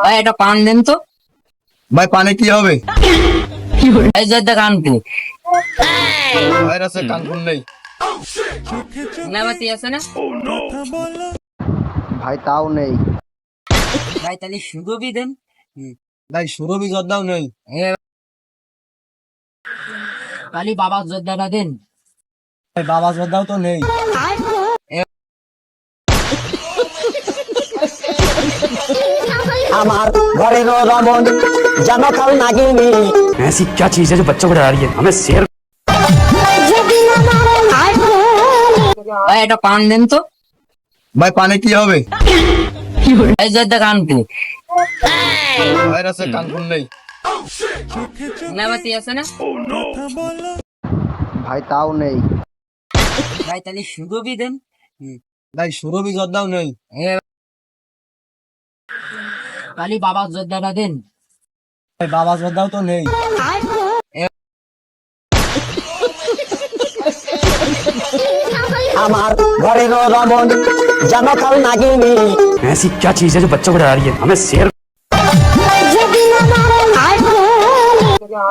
ভাই এটা পান দেন তো। ভাই পানে কি হবে? এই যে কানপু ভাইয়ের আছে কানফুন নেই। নামাতি আছে না ভাই তাও নেই। ভাই, তাহলে সুগবি দেন। ভাই সুরভি জর্দাও নেই। খালি বাবা যোদ্ধাটা দেন। ভাই বাবা জর্দাও তো নেই। আমার ঘরের রমন জানো কাল নাগিনী। ऐसी क्या चीज है जो बच्चों को डरा रही है? हमें शेर ভাই এটা পান দেন তো। ভাই পানে কি হবে? এই যে কানপু ভাইয়ের আছে কানফুন নেই। নামাতি আছে না ভাই তাও নেই। ভাই, তাহলে সুগবি দেন। ভাই সুরভি জর্দাও নেই। খালি বাবা যোদ্ধাটা দেন। ভাই বাবা জর্দাও তো নেই। আমার ঘরের রমন জানো কাল নাগিনী। ऐसी क्या चीज है जो बच्चों को डरा रही है? हमें शेर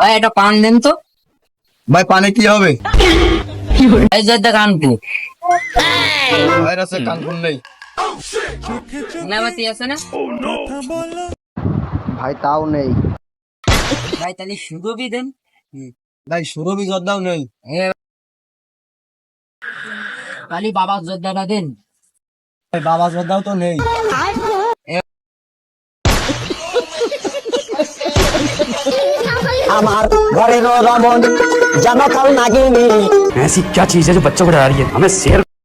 ভাই এটা পান দেন তো। ভাই পানে কি হবে? এই যে কানপু ভাইয়ের আছে কানফুন নেই। নামাতি আছে না ভাই তাও নেই। ভাই, তাহলে সুগবি দেন। ভাই সুরভি জর্দাও নেই। খালি বাবা যোদ্ধাটা দেন। ভাই বাবা জর্দাও তো নেই। আমার ঘরের রমন জানো কাল নাগিনী। ऐसी क्या चीज है जो बच्चों को डरा रही है? हमें शेर